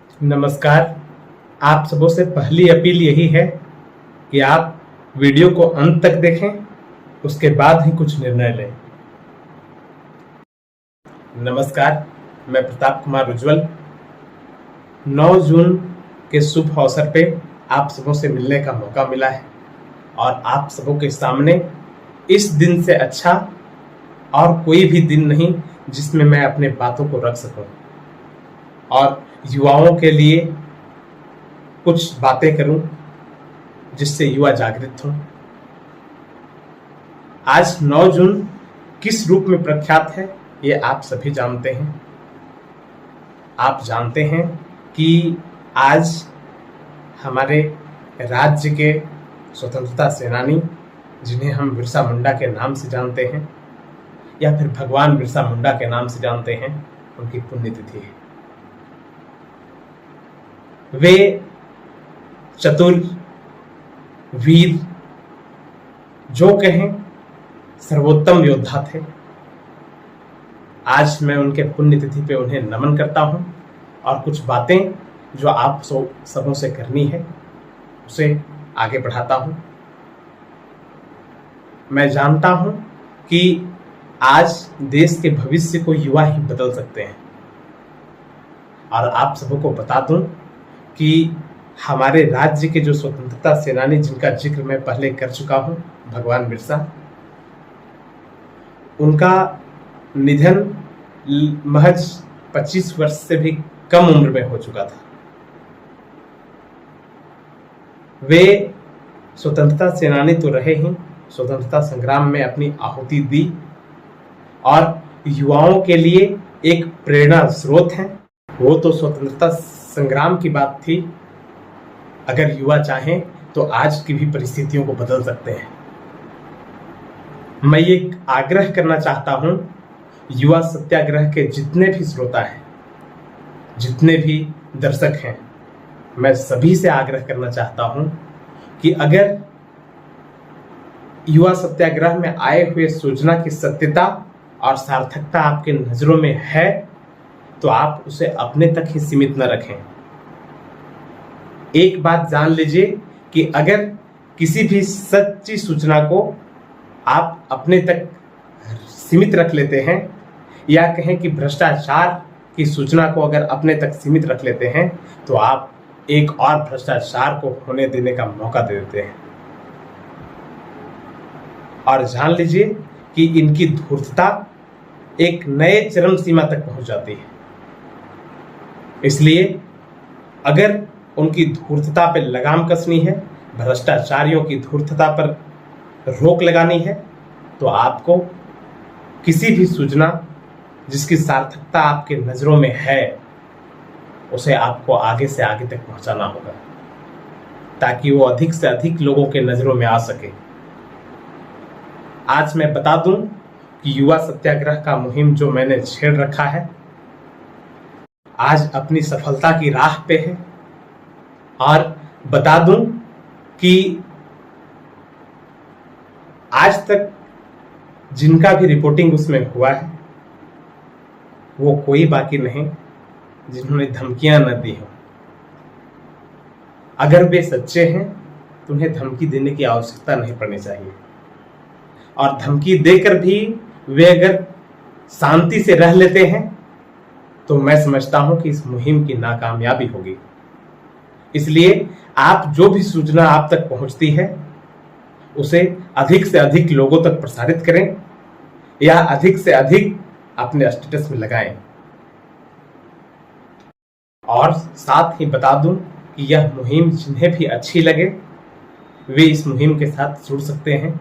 नमस्कार। आप सबों से पहली अपील यही है कि आप वीडियो को अंत तक देखें, उसके बाद ही कुछ निर्णय लें। नमस्कार, मैं प्रताप कुमार उज्ज्वल। 9 जून के शुभ अवसर पे आप सबों से मिलने का मौका मिला है और आप सबों के सामने इस दिन से अच्छा और कोई भी दिन नहीं जिसमें मैं अपने बातों को रख सकूं और युवाओं के लिए कुछ बातें करूं जिससे युवा जागृत हों। आज 9 जून किस रूप में प्रख्यात है ये आप सभी जानते हैं। आप जानते हैं कि आज हमारे राज्य के स्वतंत्रता सेनानी, जिन्हें हम बिरसा मुंडा के नाम से जानते हैं या फिर भगवान बिरसा मुंडा के नाम से जानते हैं, उनकी पुण्यतिथि है। वे चतुर, वीर, जो कहें सर्वोत्तम योद्धा थे। आज मैं उनके पुण्यतिथि पे उन्हें नमन करता हूं और कुछ बातें जो आप सबों से करनी है उसे आगे बढ़ाता हूं। मैं जानता हूं कि आज देश के भविष्य को युवा ही बदल सकते हैं और आप सबों को बता दूं कि हमारे राज्य के जो स्वतंत्रता सेनानी, जिनका जिक्र मैं पहले कर चुका हूं, भगवान बिरसा, उनका निधन महज 25 वर्ष से भी कम उम्र में हो चुका था। वे स्वतंत्रता सेनानी तो रहे ही, स्वतंत्रता संग्राम में अपनी आहुति दी और युवाओं के लिए एक प्रेरणा स्रोत हैं। वो तो स्वतंत्रता संग्राम की बात थी, अगर युवा चाहें तो आज की भी परिस्थितियों को बदल सकते हैं। मैं ये आग्रह करना चाहता हूं, युवा सत्याग्रह के जितने भी श्रोता हैं, जितने भी दर्शक हैं, मैं सभी से आग्रह करना चाहता हूं कि अगर युवा सत्याग्रह में आए हुए सूचना की सत्यता और सार्थकता आपके नजरों में है तो आप उसे अपने तक ही सीमित न रखें। एक बात जान लीजिए कि अगर किसी भी सच्ची सूचना को आप अपने तक सीमित रख लेते हैं या कहें कि भ्रष्टाचार की सूचना को अगर अपने तक सीमित रख लेते हैं तो आप एक और भ्रष्टाचार को होने देने का मौका दे देते हैं। और जान लीजिए कि इनकी धूर्तता एक नए चरम सीमा तक पहुंच जाती है। इसलिए अगर उनकी धूर्तता पर लगाम कसनी है, भ्रष्टाचारियों की धूर्तता पर रोक लगानी है, तो आपको किसी भी सूचना जिसकी सार्थकता आपके नजरों में है उसे आपको आगे से आगे तक पहुंचाना होगा ताकि वो अधिक से अधिक लोगों के नजरों में आ सके। आज मैं बता दूं कि युवा सत्याग्रह का मुहिम जो मैंने छेड़ रखा है आज अपनी सफलता की राह पे है और बता दूं कि आज तक जिनका भी रिपोर्टिंग उसमें हुआ है वो कोई बाकी नहीं जिन्होंने धमकियां न दी हो। अगर वे सच्चे हैं तो उन्हें धमकी देने की आवश्यकता नहीं पड़नी चाहिए और धमकी देकर भी वे अगर शांति से रह लेते हैं तो मैं समझता हूं कि इस मुहिम की नाकामयाबी होगी। इसलिए आप जो भी सूचना आप तक पहुंचती है उसे अधिक से अधिक लोगों तक प्रसारित करें या अधिक से अधिक अपने स्टेटस में लगाएं। और साथ ही बता दूं कि यह मुहिम जिन्हें भी अच्छी लगे वे इस मुहिम के साथ जुड़ सकते हैं।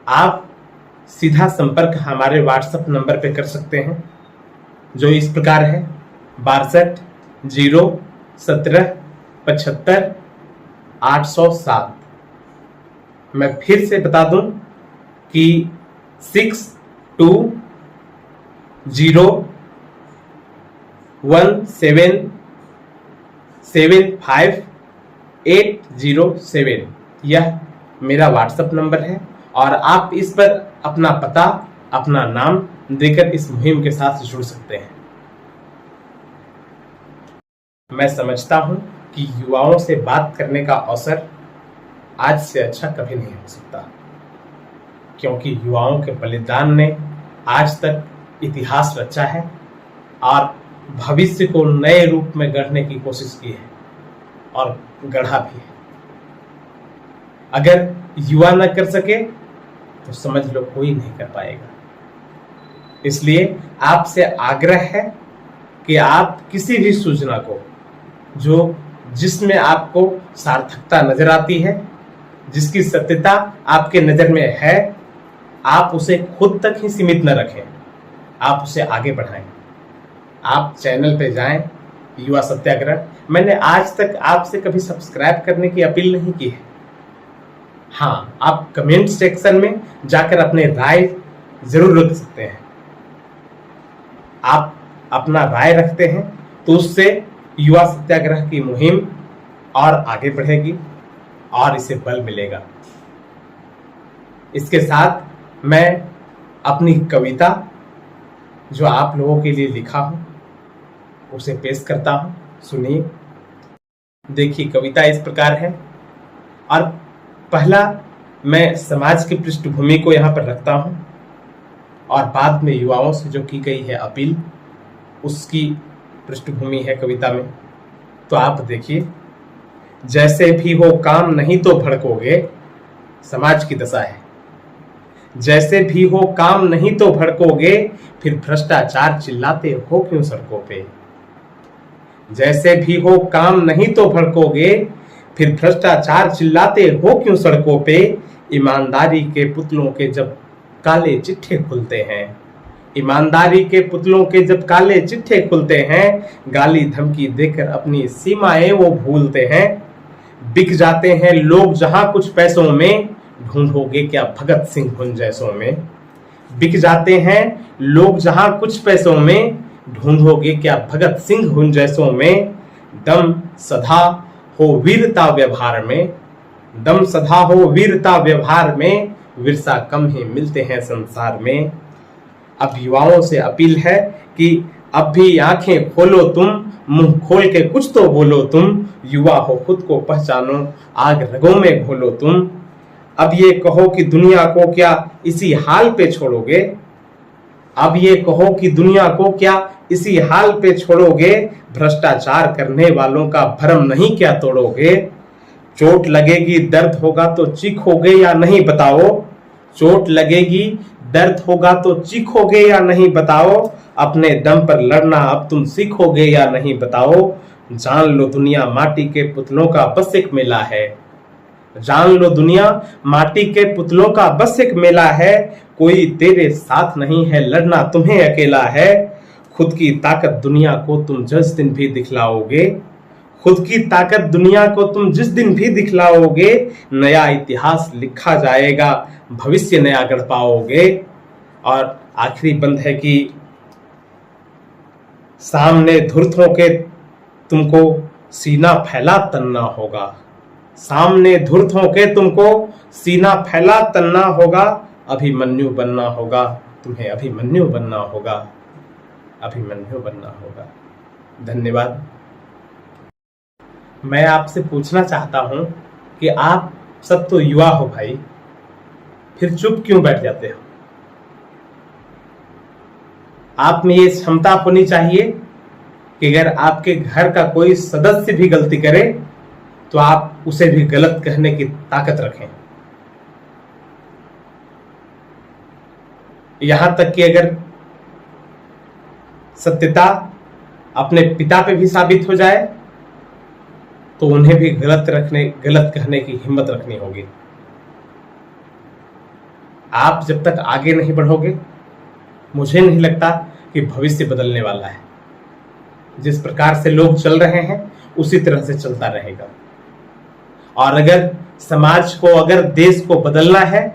आप सीधा संपर्क हमारे व्हाट्सएप नंबर पे कर सकते हैं जो इस प्रकार है 62 0 17 75 807। मैं फिर से बता दूं कि 62 0 17 75 807 यह मेरा व्हाट्सएप नंबर है और आप इस पर अपना पता, अपना नाम देकर इस मुहिम के साथ जुड़ सकते हैं। मैं समझता हूं कि युवाओं से बात करने का अवसर आज से अच्छा कभी नहीं हो सकता, क्योंकि युवाओं के बलिदान ने आज तक इतिहास रचा है और भविष्य को नए रूप में गढ़ने की कोशिश की है और गढ़ा भी है। अगर युवा न कर सके तो समझ लो कोई नहीं कर पाएगा। इसलिए आपसे आग्रह है कि आप किसी भी सूचना को जिसमें आपको सार्थकता नजर आती है, जिसकी सत्यता आपके नजर में है, आप उसे खुद तक ही सीमित न रखें, आप उसे आगे बढ़ाएं। आप चैनल पे जाएं, युवा सत्याग्रह। मैंने आज तक आपसे कभी सब्सक्राइब करने की अपील नहीं की है। हाँ, आप कमेंट सेक्शन में जाकर अपने राय जरूर रख सकते हैं। आप अपना राय रखते हैं तो उससे युवा सत्याग्रह की मुहिम और आगे बढ़ेगी और इसे बल मिलेगा। इसके साथ मैं अपनी कविता जो आप लोगों के लिए लिखा हूं उसे पेश करता हूं, सुनिए। देखिए, कविता इस प्रकार है। और पहला मैं समाज की पृष्ठभूमि को यहां पर रखता हूं और बाद में युवाओं से जो की गई है अपील, उसकी पृष्ठभूमि है कविता में। तो आप देखिए, जैसे भी हो काम नहीं तो भड़कोगे, समाज की दशा है। जैसे भी हो काम नहीं तो भड़कोगे, फिर भ्रष्टाचार चिल्लाते हो क्यों सड़कों पे। जैसे भी हो काम नहीं तो भड़कोगे, फिर भ्रष्टाचार चिल्लाते हो क्यों सड़कों पे। ईमानदारी के पुतलों के जब काले चिट्ठे खुलते हैं, ईमानदारी के पुतलों के जब काले चिट्ठे खुलते हैं, गाली धमकी देकर अपनी सीमाएं वो भूलते हैं। बिक जाते हैं लोग जहां कुछ पैसों में, ढूंढोगे क्या भगत सिंह उन जैसों में। बिक जाते हैं लोग जहां कुछ पैसों में, ढूंढोगे क्या भगत सिंह उन जैसों में। दम सधा हो वीरता व्यवहार में, दम सधा हो वीरता व्यवहार में, विरसा कम ही मिलते हैं संसार में। अब युवाओं से अपील है कि अब भी आंखें खोलो तुम, मुंह खोल के कुछ तो बोलो तुम। युवा हो खुद को पहचानो, आग रगों में घोलो तुम। अब ये कहो कि दुनिया को क्या इसी हाल पे छोड़ोगे। अब ये कहो कि दुनिया को क्या इसी हाल पे छोड़ोगे। भ्रष्टाचार करने वालों का भरम नहीं क्या तोड़ोगे। चोट लगेगी दर्द होगा तो चीखोगे या नहीं बताओ। चोट लगेगी दर्द होगा तो चीखोगे या नहीं बताओ। अपने दम पर लड़ना अब तुम सीखोगे या नहीं बताओ। जान लो दुनिया माटी के पुतलों का बस एक मेला है। जान लो दुनिया माटी के पुतलों का बस एक मेला है। कोई तेरे साथ नहीं है, लड़ना तुम्हें अकेला है। खुद की ताकत दुनिया को तुम जिस दिन भी दिखलाओगे, खुद की ताकत दुनिया को तुम जिस दिन भी दिखलाओगे, नया इतिहास लिखा जाएगा, भविष्य नया गढ़ पाओगे। और आखिरी बंद है कि सामने धुरथों के तुमको सीना फैला तन्ना होगा। सामने धुरथों के तुमको सीना फैला तन्ना होगा। अभिमन्यु बनना होगा तुम्हें, अभिमन्यु बनना होगा, अभिमन्यु बनना होगा। धन्यवाद। मैं आपसे पूछना चाहता हूं कि आप सब तो युवा हो भाई, फिर चुप क्यों बैठ जाते हो। आप में ये क्षमता होनी चाहिए कि अगर आपके घर का कोई सदस्य भी गलती करे तो आप उसे भी गलत कहने की ताकत रखें। यहां तक कि अगर सत्यता अपने पिता पे भी साबित हो जाए तो उन्हें भी गलत कहने की हिम्मत रखनी होगी। आप जब तक आगे नहीं बढ़ोगे, मुझे नहीं लगता कि भविष्य बदलने वाला है। जिस प्रकार से लोग चल रहे हैं उसी तरह से चलता रहेगा। और अगर समाज को, अगर देश को बदलना है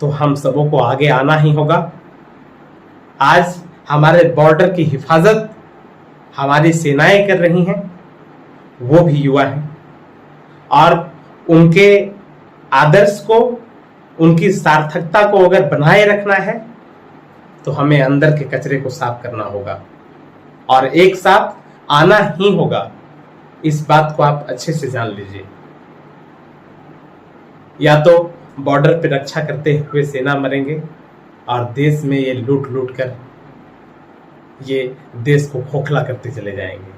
तो हम सबों को आगे आना ही होगा। आज हमारे बॉर्डर की हिफाजत हमारी सेनाएं कर रही हैं, वो भी युवा हैं। और उनके आदर्श को, उनकी सार्थकता को अगर बनाए रखना है तो हमें अंदर के कचरे को साफ करना होगा और एक साथ आना ही होगा। इस बात को आप अच्छे से जान लीजिए। या तो बॉर्डर पे रक्षा करते हुए सेना मरेंगे और देश में ये लूट लूट कर ये देश को खोखला करते चले जाएंगे।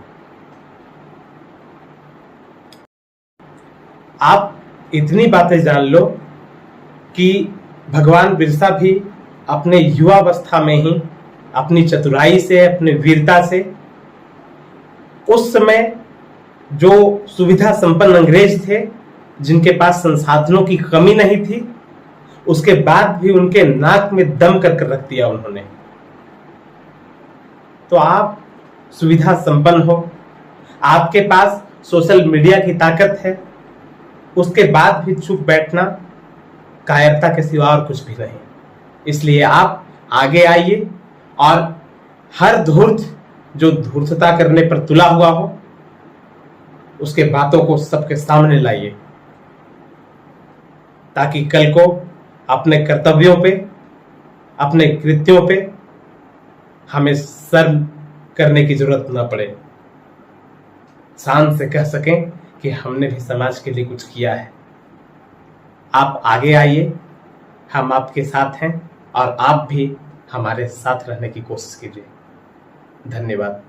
आप इतनी बातें जान लो कि भगवान बिरसा भी अपने युवावस्था में ही अपनी चतुराई से, अपनी वीरता से, उस समय जो सुविधा संपन्न अंग्रेज थे जिनके पास संसाधनों की कमी नहीं थी, उसके बाद भी उनके नाक में दम कर रख दिया उन्होंने। तो आप सुविधा संपन्न हो, आपके पास सोशल मीडिया की ताकत है, उसके बाद भी चुप बैठना कायरता के सिवा और कुछ भी नहीं। इसलिए आप आगे आइए और हर धूर्त जो धूर्तता करने पर तुला हुआ हो उसके बातों को सबके सामने लाइए, ताकि कल को अपने कर्तव्यों पे, अपने कृत्यों पे हमें शर्म करने की जरूरत न पड़े। शान से कह सकें कि हमने भी समाज के लिए कुछ किया है। आप आगे आइए, हम आपके साथ हैं और आप भी हमारे साथ रहने की कोशिश कीजिए। धन्यवाद।